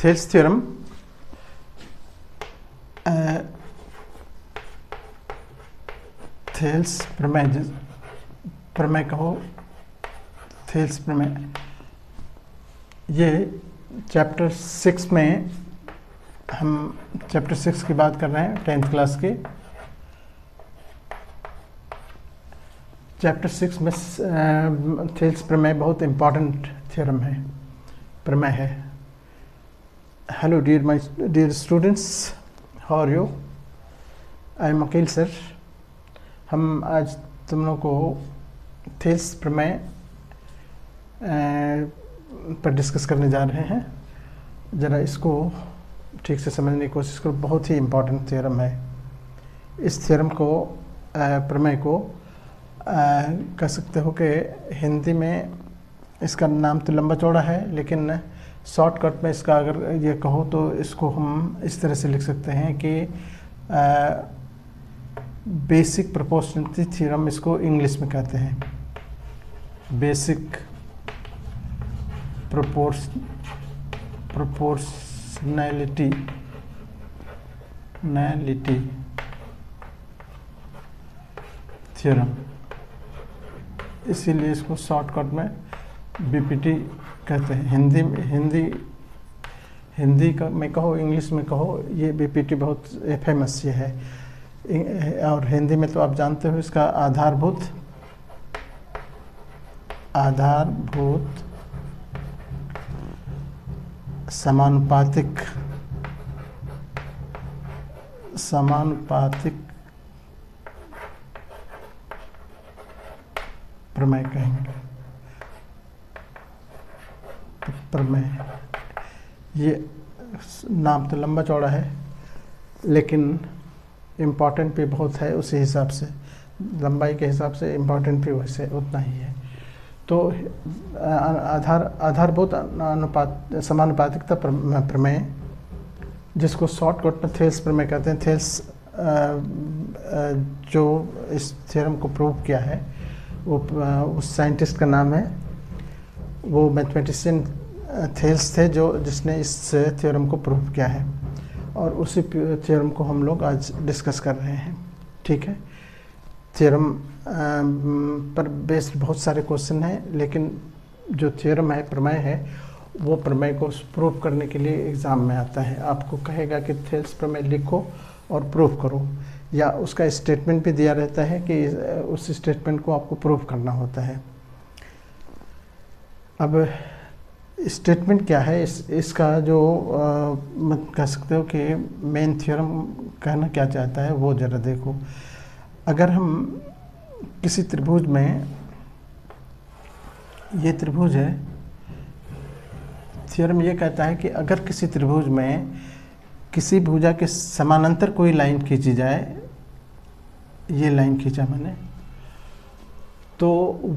Thales theorem Thales प्रमेय कहो, Thales प्रमेय, ये चैप्टर 6 में हम चैप्टर 6 की बात कर रहे हैं 10th क्लास के। चैप्टर 6 में थेल्स प्रमेय बहुत इम्पॉर्टेंट थ्योरम है, प्रमेय है। Hello dear students, how are you? I am Akeel sir. हम आज तुम लोग को थेल्स प्रमेय पर डिस्कस करने जा रहे हैं। ज़रा इसको ठीक से समझने की कोशिश करो, बहुत ही इम्पोर्टेंट थ्योरम है। इस थ्योरम को प्रमेय को कह सकते हो कि हिंदी में इसका नाम तो लंबा चौड़ा है, लेकिन शॉर्टकट में इसका अगर ये कहो तो इसको हम इस तरह से लिख सकते हैं कि बेसिक प्रोपोर्शनलिटी थ्योरम इसको इंग्लिश में कहते हैं। बेसिक प्रोपोर्शनैलिटी थ्योरम, इसीलिए इसको शॉर्टकट में बीपीटी कहते हैं। हिंदी का में कहो, इंग्लिश में कहो, ये बीपीटी बहुत फेमस ये है। और हिंदी में तो आप जानते हो इसका आधारभूत समानुपातिक प्रमेय कहेंगे। प्रमेय, ये नाम तो लंबा चौड़ा है, लेकिन इम्पॉर्टेंट भी बहुत है। उसी हिसाब से लंबाई के हिसाब से इम्पॉर्टेंट भी वैसे उतना ही है। तो आधारभूत समानुपातिकता प्रमेय, जिसको शॉर्टकट में थेल्स प्रमेय कहते हैं। थेल्स जो इस थ्योरम को प्रूव किया है वो उस साइंटिस्ट का नाम है, वो मैथमेटिशियन थेल्स थे जिसने इस थ्योरम को प्रूव किया है। और उसी थ्योरम को हम लोग आज डिस्कस कर रहे हैं, ठीक है। थ्योरम पर बेस्ड बहुत सारे क्वेश्चन हैं, लेकिन जो थ्योरम है, प्रमेय है, वो प्रमेय को प्रूव करने के लिए एग्ज़ाम में आता है। आपको कहेगा कि थेल्स प्रमेय लिखो और प्रूव करो, या उसका स्टेटमेंट भी दिया रहता है कि उस स्टेटमेंट को आपको प्रूव करना होता है। अब स्टेटमेंट क्या है, इसका जो मत कह सकते हो कि मेन थ्योरम कहना क्या चाहता है, वो ज़रा देखो। अगर हम किसी त्रिभुज में, ये त्रिभुज है, थ्योरम ये कहता है कि अगर किसी त्रिभुज में किसी भुजा के समानांतर कोई लाइन खींची जाए, ये लाइन खींचा मैंने, तो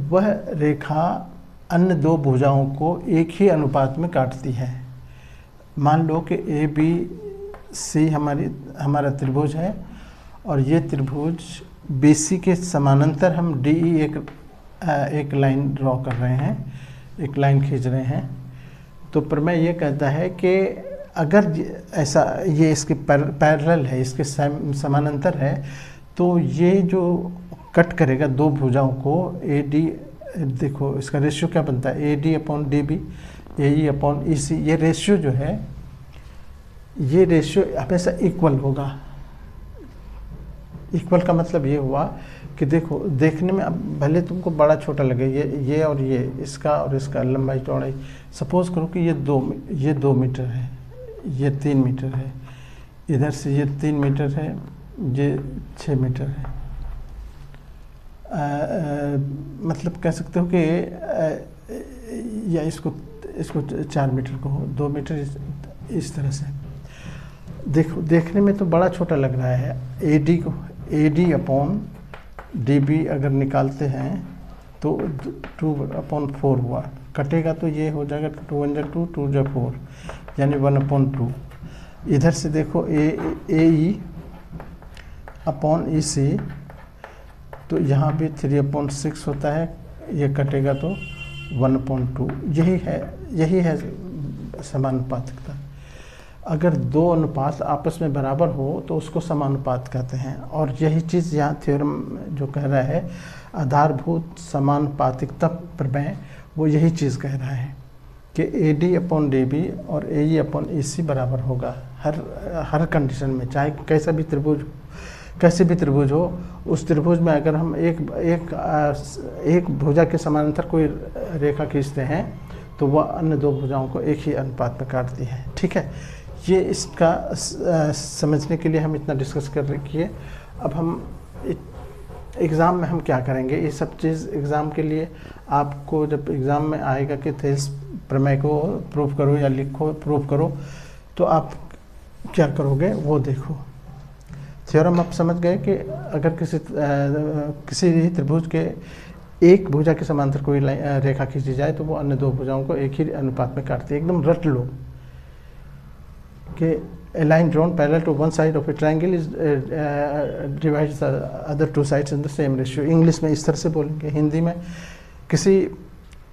वह रेखा अन्य दो भुजाओं को एक ही अनुपात में काटती है। मान लो कि ए बी सी हमारा त्रिभुज है, और ये त्रिभुज बी सी के समानांतर हम डी ई एक लाइन ड्रॉ कर रहे हैं, एक लाइन खींच रहे हैं। तो प्रमेय ये कहता है कि अगर ऐसा ये इसके पैरेलल है, इसके समानांतर है, तो ये जो कट करेगा दो भुजाओं को, ए डी, देखो इसका रेशियो क्या बनता है, A D upon D B, A E upon E C. ये रेशियो जो है, ये रेशियो हमेशा इक्वल होगा। इक्वल का मतलब ये हुआ कि देखो, देखने में अब भले तुमको बड़ा छोटा लगे, ये और ये, इसका और इसका लंबाई चौड़ाई, सपोज करो कि ये 2 मीटर है, ये 3 मीटर है, इधर से ये 3 मीटर है, ये 6 मीटर है। मतलब कह सकते हो कि या इसको 4 मीटर को हो, 2 मीटर, इस तरह से। देखो, देखने में तो बड़ा छोटा लग रहा है। A D upon D B अगर निकालते हैं तो 2/4 हुआ, कटेगा तो ये हो जाएगा 2 × 2, 2 × 4, यानी 1/2। इधर से देखो ए ई अपॉन ई सी, तो यहाँ भी 3/6 होता है, ये कटेगा तो 1/2। यही है समानुपातिकता। अगर दो अनुपात आपस में बराबर हो तो उसको समानुपात कहते हैं। और यही चीज़ यहाँ थ्योरम जो कह रहा है आधारभूत समानुपातिकता प्रमेय, वो यही चीज़ कह रहा है कि AD/DB और AE/AC बराबर होगा हर कंडीशन में, चाहे कैसे भी त्रिभुज हो। उस त्रिभुज में अगर हम एक भुजा के समानांतर कोई रेखा खींचते हैं तो वह अन्य दो भुजाओं को एक ही अनुपात में काटती है। ठीक है, ये इसका समझने के लिए हम इतना डिस्कस कर रखिए। अब हम एग्ज़ाम में हम क्या करेंगे, ये सब चीज़ एग्ज़ाम के लिए आपको जब एग्ज़ाम में आएगा कि थेल्स प्रमेय को प्रूव करो या लिखो प्रूव करो, तो आप क्या करोगे वो देखो। थ्योरम आप समझ गए कि अगर किसी भी त्रिभुज के एक भुजा के समांतर कोई रेखा खींची जाए तो वो अन्य दो भुजाओं को एक ही अनुपात में काटती है। एकदम रट लो कि a line drawn parallel to one side of a triangle is divides the other two sides in the same ratio। English में इस तरह से बोलेंगे। हिंदी में किसी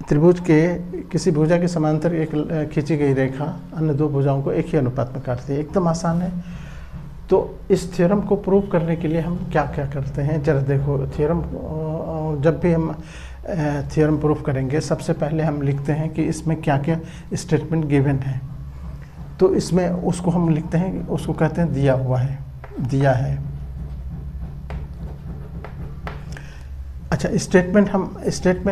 त्रिभुज के किसी भुजा के समांतर एक खींची गई रेखा अन्य दो भुजाओं को एक ही अनुपात में काटती है। एकदम आसान है। तो इस थ्योरम को प्रूव करने के लिए हम क्या क्या करते हैं जरा देखो। थ्योरम जब भी हम थ्योरम प्रूव करेंगे सबसे पहले हम लिखते हैं कि इसमें क्या क्या स्टेटमेंट गिवन है। तो इसमें उसको हम लिखते हैं, उसको कहते हैं दिया हुआ है, दिया है। अच्छा, स्टेटमेंट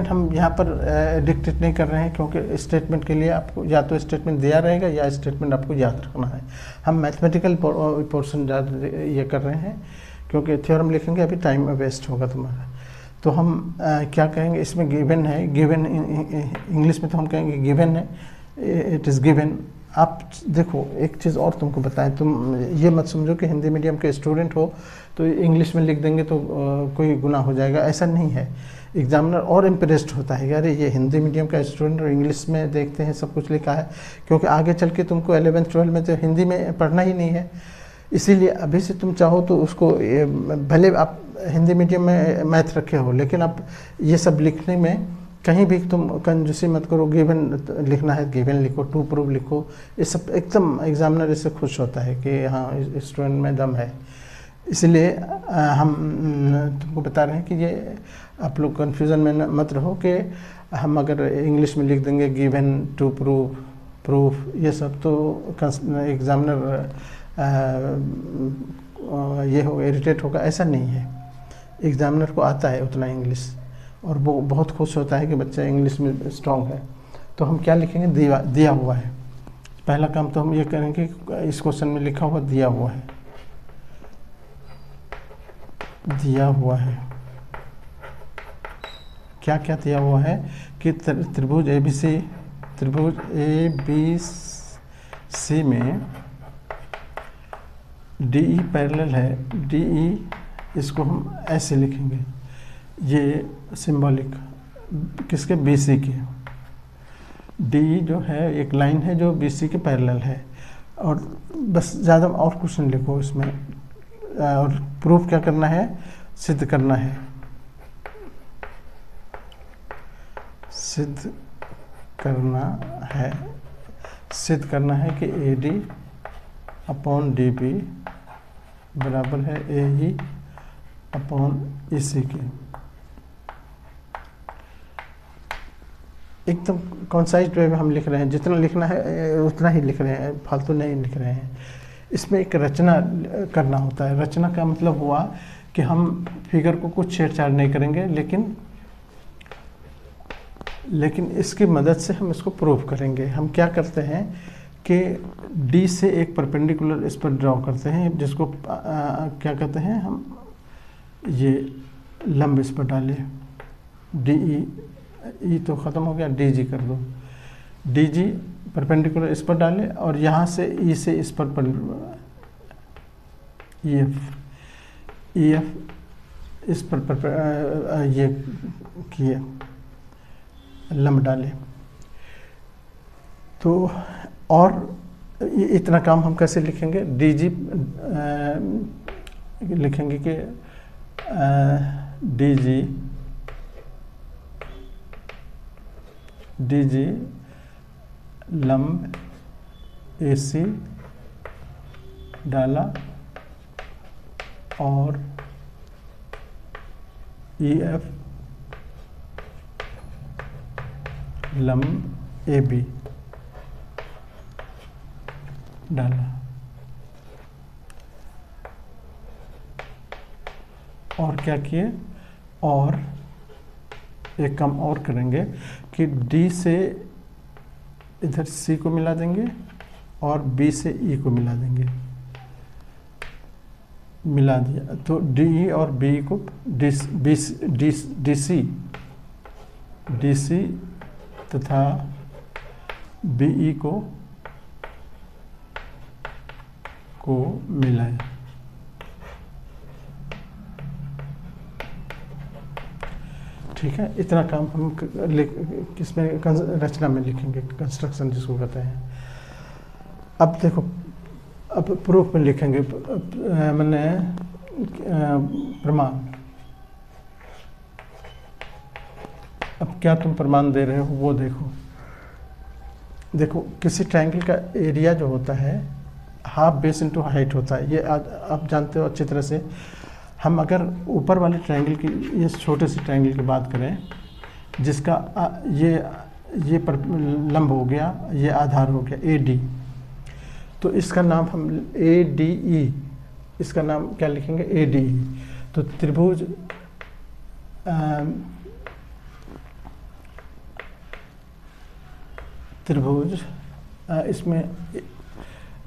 हम यहाँ पर डिक्टेट नहीं कर रहे हैं, क्योंकि स्टेटमेंट के लिए आपको या तो स्टेटमेंट दिया रहेगा या स्टेटमेंट आपको याद रखना है। हम मैथमेटिकल पोर्शन ज़्यादा ये कर रहे हैं, क्योंकि थ्योरम लिखेंगे अभी टाइम वेस्ट होगा तुम्हारा। तो हम क्या कहेंगे, इसमें गिवन है, गिवन इंग्लिश में तो हम कहेंगे गिवन है, इट इज़ गिवन। आप देखो एक चीज़ और तुमको बताएं, तुम ये मत समझो कि हिंदी मीडियम के स्टूडेंट हो तो इंग्लिश में लिख देंगे तो कोई गुनाह हो जाएगा, ऐसा नहीं है। एग्जामिनर और इम्प्रेस्ड होता है, यार ये हिंदी मीडियम का स्टूडेंट और इंग्लिश में देखते हैं सब कुछ लिखा है, क्योंकि आगे चल के तुमको 11th-12 में तो हिंदी में पढ़ना ही नहीं है। इसीलिए अभी से तुम चाहो तो उसको, भले आप हिंदी मीडियम में मैथ रखे हो, लेकिन आप ये सब लिखने में कहीं भी तुम कंजूसी मत करो। गिवन लिखना है गिवन लिखो, टू प्रूव लिखो, ये सब एकदम एग्जामिनर इससे खुश होता है कि हाँ स्टूडेंट में दम है। इसलिए हम तुमको बता रहे हैं कि ये आप लोग कन्फ्यूज़न में मत रहो कि हम अगर इंग्लिश में लिख देंगे गिवन टू प्रूव प्रूफ, ये सब तो एग्जामिनर ये हो इरिटेट होगा, ऐसा नहीं है। एग्जामिनर को आता है उतना इंग्लिश, और वो बहुत खुश होता है कि बच्चा इंग्लिश में स्ट्रांग है। तो हम क्या लिखेंगे, दिया हुआ है। पहला काम तो हम ये करेंगे, इस क्वेश्चन में लिखा हुआ दिया हुआ है, दिया हुआ है। क्या क्या दिया हुआ है कि त्रिभुज ABC में DE पैरेलल है। DE इसको हम ऐसे लिखेंगे, ये सिंबॉलिक किसके, BC के। DE जो है एक लाइन है जो BC के पैरेलल है, और बस ज़्यादा और कुछ नहीं लिखो इसमें। और प्रूफ क्या करना है, सिद्ध करना है, सिद्ध करना है कि AD/DB बराबर है AE/EC के। एकदम कॉन्साइज वे में हम लिख रहे हैं, जितना लिखना है उतना ही लिख रहे हैं, फालतू नहीं लिख रहे हैं। इसमें एक रचना करना होता है। रचना का मतलब हुआ कि हम फिगर को कुछ छेड़छाड़ नहीं करेंगे, लेकिन इसकी मदद से हम इसको प्रूव करेंगे। हम क्या करते हैं कि D से एक परपेंडिकुलर इस पर ड्रॉ करते हैं, जिसको क्या कहते हैं हम, ये लंब इस पर डाले, DE तो ख़त्म हो गया, DG कर दो। DG परपेंडिकुलर इस पर डाले, और यहाँ से E से इस पर EF इस पर ये किए, लंब डाले। तो और इतना काम हम कैसे लिखेंगे, DG लिखेंगे कि DG लंब AC डाला और EF लंब AB डाला और क्या किए, और एक काम और करेंगे कि D से इधर C को मिला देंगे और B से E को मिला देंगे। मिला दिया तो DE और BE को DC तथा BE को मिलाया। ठीक है, इतना काम हम किसमें रचना में लिखेंगे, कंस्ट्रक्शन जिसको कहते हैं। अब देखो, अब प्रूफ में लिखेंगे, मैंने प्रमाण। अब क्या तुम प्रमाण दे रहे हो वो देखो। देखो किसी ट्रायंगल का एरिया जो होता है हाफ बेस इनटू हाइट होता है, ये आप जानते हो अच्छी तरह से। हम अगर ऊपर वाले ट्रायंगल की, ये छोटे से ट्रायंगल की बात करें जिसका ये पर लंब हो गया, ये आधार हो गया AD, तो इसका नाम हम ADE, इसका नाम क्या लिखेंगे ADE। तो त्रिभुज इसमें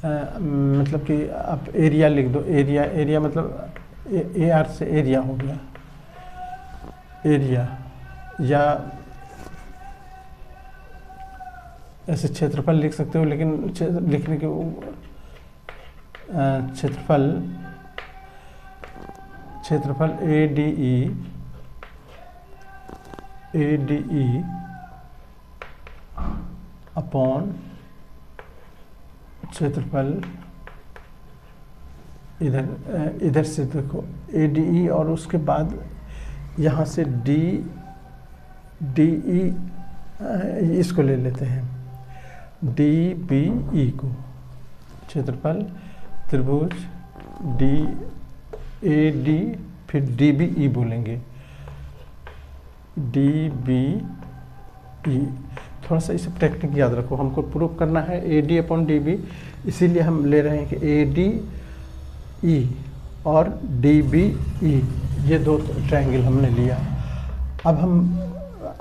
मतलब कि आप एरिया लिख दो। एरिया मतलब AR से एरिया हो गया, एरिया, या ऐसे क्षेत्रफल लिख सकते हो, लेकिन लिखने के क्षेत्रफल ADE अपॉन क्षेत्रफल इधर से देखो ADE, और उसके बाद यहाँ से DE इसको ले लेते हैं, DBE को, क्षेत्रफल त्रिभुज DAD फिर DBE बोलेंगे, DBE। थोड़ा सा इसे टेक्निक याद रखो, हमको प्रूफ करना है AD अपॉन DB, इसीलिए हम ले रहे हैं कि ADE और DBE, ये दो ट्रायंगल हमने लिया। अब हम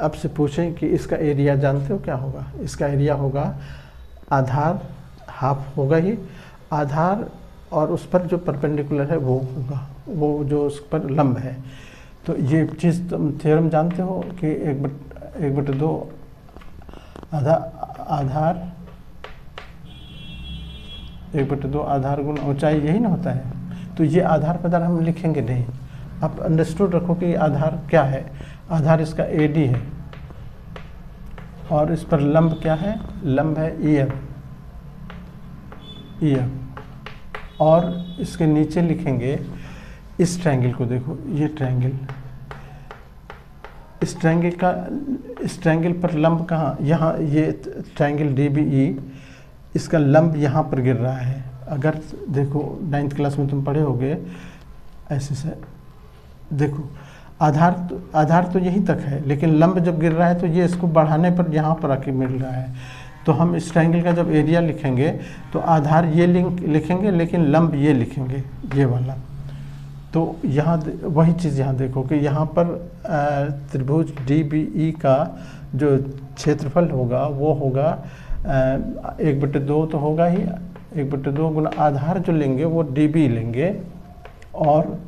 आपसे पूछें कि इसका एरिया जानते हो क्या होगा? इसका एरिया होगा आधार, हाफ होगा ही, आधार और उस पर जो परपेंडिकुलर है वो होगा, वो जो उस पर लंब है। तो ये चीज़ तुम थ्योरम जानते हो कि 1/2 आधार 1/2 आधार गुण ऊंचाई, यही ना होता है। तो ये आधार पदार हम लिखेंगे नहीं। आप अंडरस्टूड रखो कि आधार क्या है। आधार इसका AD है और इस पर लंब क्या है? लंब है EF। और इसके नीचे लिखेंगे इस ट्रायंगल को, देखो ये ट्रायंगल, इस ट्रायंगल पर लंब कहाँ? यहाँ, ये ट्रायंगल DBE, इसका लंब यहाँ पर गिर रहा है। अगर देखो 9th क्लास में तुम पढ़े होगे ऐसे से, देखो आधार तो यहीं तक है, लेकिन लंब जब गिर रहा है तो ये इसको बढ़ाने पर यहाँ पर आके मिल रहा है। तो हम इस ट्रायंगल का जब एरिया लिखेंगे तो आधार ये लिखेंगे, लेकिन लंब ये लिखेंगे, ये वाला। तो यहाँ वही चीज़ यहाँ देखो कि यहाँ पर त्रिभुज DBE का जो क्षेत्रफल होगा वो होगा 1/2 तो होगा ही, 1/2 गुना आधार जो लेंगे वो DB लेंगे, और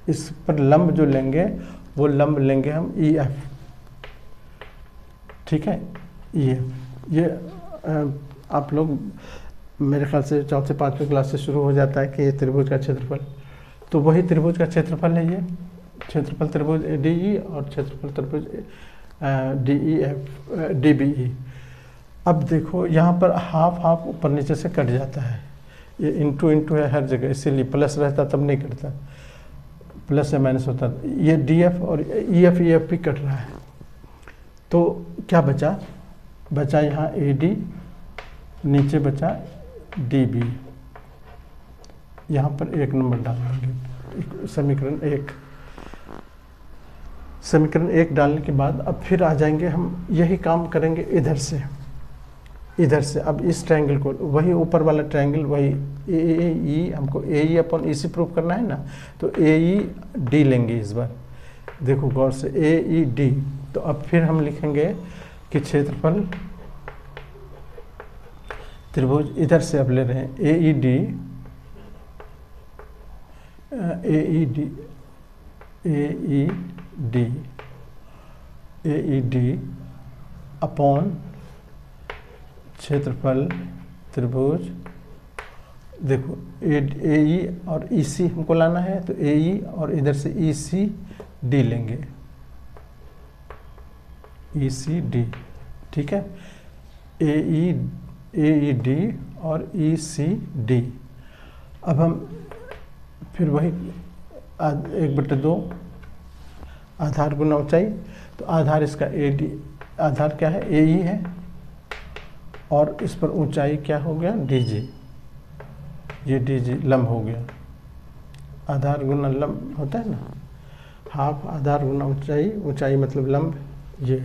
इस पर लंब जो लेंगे वो लंब लेंगे हम EF। ठीक है, ये आप लोग मेरे ख्याल से 4th-5वीं क्लास से शुरू हो जाता है कि ये त्रिभुज का क्षेत्रफल, तो वही त्रिभुज का क्षेत्रफल है। ये क्षेत्रफल त्रिभुज DE और क्षेत्रफल त्रिभुज DBE। अब देखो यहाँ पर हाफ ऊपर नीचे से कट जाता है, ये इंटू है हर जगह, इसीलिए प्लस रहता तब नहीं कटता, प्लस या माइनस होता। ये DF और EF भी कट रहा है। तो क्या बचा यहाँ AD, नीचे बचा DB। यहाँ पर 1 नंबर डाल देंगे। समीकरण 1 डालने के बाद अब फिर आ जाएंगे हम, यही काम करेंगे इधर से। अब इस ट्रायंगल को, वही ऊपर वाला ट्रायंगल, वही ए ई, हमको ए ई अपॉन ई सी प्रूव करना है ना, तो ए ई डी लेंगे इस बार। देखो गौर से, ए ई डी। तो अब फिर हम लिखेंगे कि क्षेत्रफल त्रिभुज, इधर से अब ले रहे हैं ए ई डी, ए ई डी, ए ई डी, ए ई डी अपॉन क्षेत्रफल त्रिभुज। देखो ए ई और ई सी हमको लाना है, तो ए ई और इधर से ई सी डी लेंगे, ई सी डी, ठीक है। ए ई डी और ई सी डी। अब हम फिर वही 1/2 आधार गुना ऊंचाई, तो आधार इसका ए डी, आधार क्या है, ए ई है, और इस पर ऊंचाई क्या हो गया, डी जी। ये डी जी लंब हो गया, आधार गुना लंब होता है ना, हाफ आधार गुना ऊंचाई, ऊंचाई मतलब लंब। ये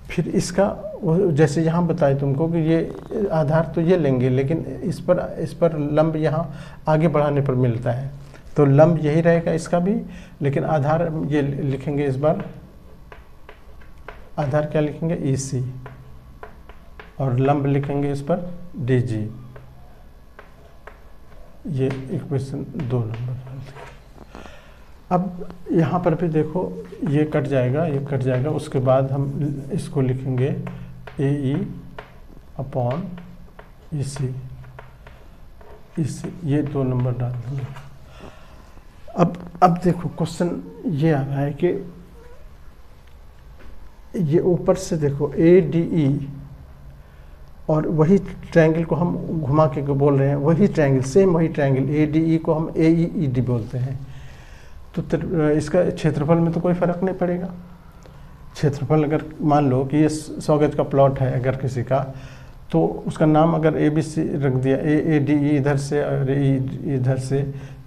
फिर इसका जैसे यहाँ बताए तुमको कि ये आधार तो ये लेंगे, लेकिन इस पर लंब यहाँ आगे बढ़ाने पर मिलता है, तो लंब यही रहेगा इसका भी, लेकिन आधार ये लिखेंगे इस बार। आधार क्या लिखेंगे, ई सी, और लंब लिखेंगे इस पर डी जी। ये इक्वेशन 2 नंबर। अब यहाँ पर भी देखो ये कट जाएगा, ये कट जाएगा, उसके बाद हम इसको लिखेंगे ए ई अपॉन ई सी, ये 2 नंबर डाल देंगे। अब देखो क्वेश्चन ये आ रहा है कि ये ऊपर से देखो ए डी ई, और वही ट्रायंगल को हम घुमा के बोल रहे हैं, वही ट्रायंगल, सेम वही ट्रायंगल ए डी ई को हम ए ई डी बोलते हैं। तो इसका क्षेत्रफल में तो कोई फ़र्क नहीं पड़ेगा। क्षेत्रफल अगर मान लो कि ये 100 गज का प्लॉट है अगर किसी का, तो उसका नाम अगर ए बी सी रख दिया, ए डी ई इधर से और ई इधर से,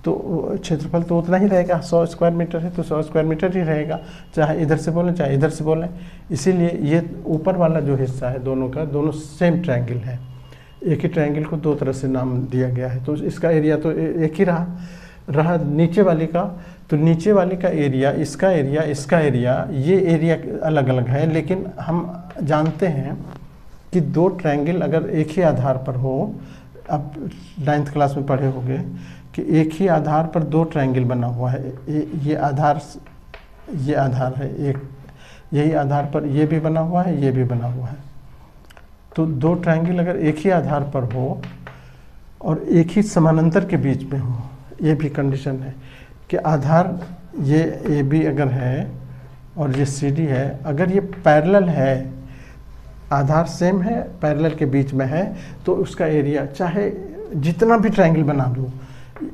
तो क्षेत्रफल तो उतना ही रहेगा। 100 स्क्वायर मीटर है तो 100 स्क्वायर मीटर ही रहेगा, चाहे इधर से बोलें चाहे इधर से बोलें। इसीलिए ये ऊपर वाला जो हिस्सा है दोनों का, दोनों सेम ट्रायंगल है, एक ही ट्रायंगल को 2 तरह से नाम दिया गया है, तो इसका एरिया तो एक ही रहा नीचे वाली का। तो नीचे वाली का एरिया, इसका एरिया, ये एरिया अलग अलग है, लेकिन हम जानते हैं कि 2 ट्रायंगल अगर एक ही आधार पर हो, अब 9th क्लास में पढ़े होंगे कि एक ही आधार पर 2 ट्रायंगल बना हुआ है, ये आधार है एक, यही आधार पर ये भी बना हुआ है, ये भी बना हुआ है। तो 2 ट्रायंगल अगर एक ही आधार पर हो और एक ही समानांतर के बीच में हो, ये भी कंडीशन है कि आधार ये ए बी अगर है और ये सी डी है, अगर ये पैरेलल है, आधार सेम है, पैरेलल के बीच में है, तो उसका एरिया चाहे जितना भी ट्रायंगल बना दो,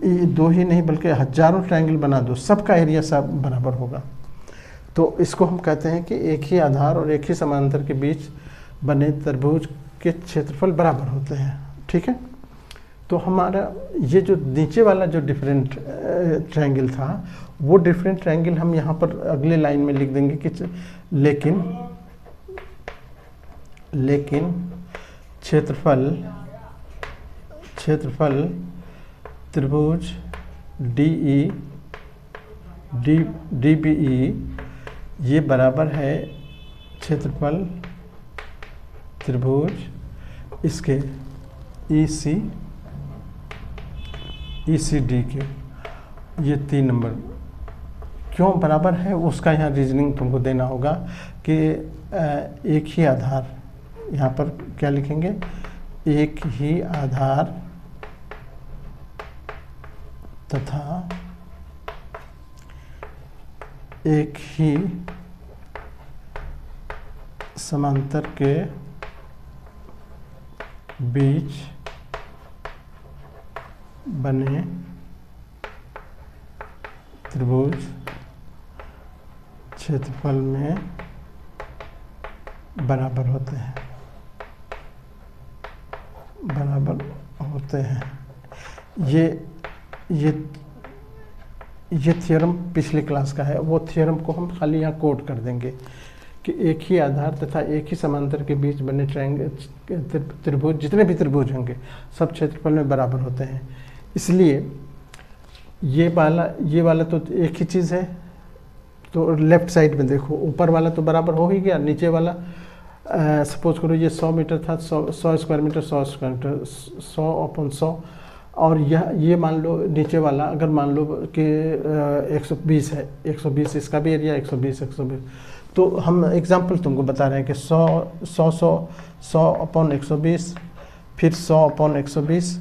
ये 2 ही नहीं बल्कि हजारों ट्रायंगल बना दो, सबका एरिया सब बराबर होगा। तो इसको हम कहते हैं कि एक ही आधार और एक ही समानांतर के बीच बने त्रिभुज के क्षेत्रफल बराबर होते हैं, ठीक है। तो हमारा ये जो नीचे वाला जो डिफरेंट ट्रायंगल था, वो डिफरेंट ट्रायंगल हम यहाँ पर अगले लाइन में लिख देंगे कि लेकिन क्षेत्रफल त्रिभुज डी बी ई ये बराबर है क्षेत्रफल त्रिभुज इसके ई सी डी के। ये 3 नंबर क्यों बराबर है, उसका यहाँ रीजनिंग तुमको देना होगा कि एक ही आधार, यहाँ पर क्या लिखेंगे, एक ही आधार तथा एक ही समांतर के बीच बने त्रिभुज क्षेत्रफल में बराबर होते हैं। ये ये थ्योरम पिछले क्लास का है, वो थ्योरम को हम खाली यहाँ कोड कर देंगे कि एक ही आधार तथा एक ही समांतर के बीच बने त्रिभुज, जितने भी त्रिभुज होंगे सब क्षेत्रफल में बराबर होते हैं। इसलिए ये वाला तो एक ही चीज़ है, तो लेफ्ट साइड में देखो, ऊपर वाला तो बराबर हो ही गया, नीचे वाला सपोज करो ये 100 मीटर था, 100 स्क्वायर मीटर, 100 स्क्वायर मीटर, 100/100, और ये मान लो नीचे वाला अगर मान लो कि 120 है, 120 इसका भी एरिया, 120, तो हम एग्जांपल तुमको बता रहे हैं कि 100/120, फिर 100/120,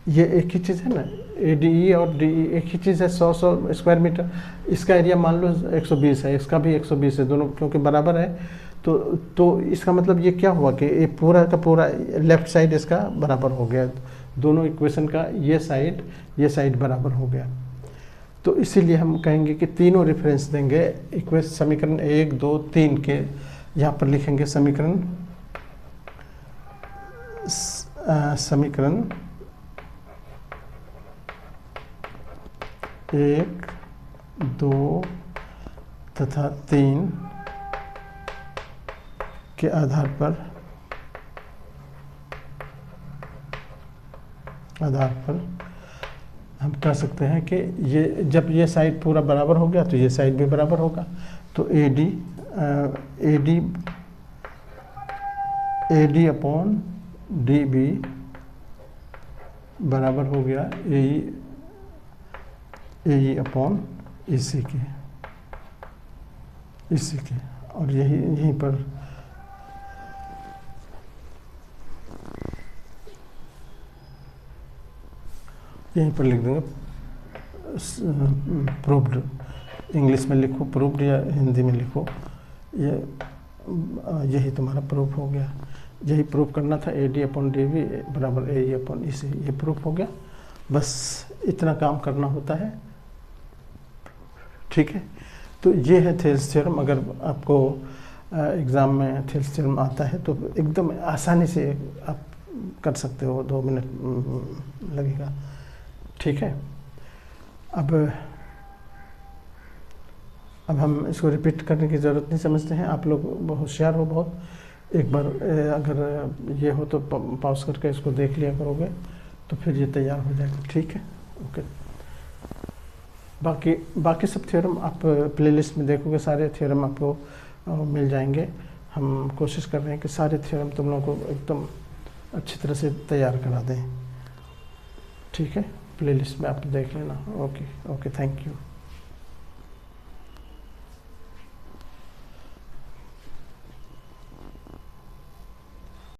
ये एक ही चीज़ है ना, ADE और DE एक ही चीज़ है, 100 स्क्वायर मीटर, इसका एरिया मान लो 120 है, इसका भी 120 है, दोनों क्योंकि बराबर है, तो इसका मतलब ये क्या हुआ कि ये पूरा का पूरा लेफ्ट साइड इसका बराबर हो गया, दोनों इक्वेशन का ये साइड बराबर हो गया। तो इसीलिए हम कहेंगे कि तीनों रेफरेंस देंगे इक्वेशन, समीकरण 1, 2, 3 के, यहाँ पर लिखेंगे समीकरण 1, 2 तथा 3 के आधार पर हम कह सकते हैं कि ये जब ये साइड पूरा बराबर हो गया तो ये साइड भी बराबर होगा, तो AD अपॉन DB बराबर हो गया AE अपॉन EC के, और यहीं पर लिख देंगे प्रूव्ड, इंग्लिश में लिखो प्रूव्ड या हिंदी में लिखो, यही तुम्हारा प्रूफ हो गया। यही प्रूफ करना था, AD अपॉन DB बराबर AE अपॉन EC, ये प्रूफ हो गया। बस इतना काम करना होता है, ठीक है। तो ये है थेल्स थ्योरम। अगर आपको एग्ज़ाम में थेल्स थ्योरम आता है तो एकदम आसानी से आप कर सकते हो, 2 मिनट लगेगा, ठीक है। अब हम इसको रिपीट करने की ज़रूरत नहीं समझते हैं, आप लोग होशियार हो बहुत, एक बार अगर ये हो तो पॉज करके इसको देख लिया करोगे तो फिर ये तैयार हो जाएगा, ठीक है, ओके। बाकी सब थ्योरम आप प्लेलिस्ट में देखोगे, सारे थ्योरम आपको मिल जाएंगे। हम कोशिश कर रहे हैं कि सारे थ्योरम तुम लोगों को एकदम अच्छी तरह से तैयार करा दें, ठीक है। प्लेलिस्ट में आप देख लेना, ओके, थैंक यू।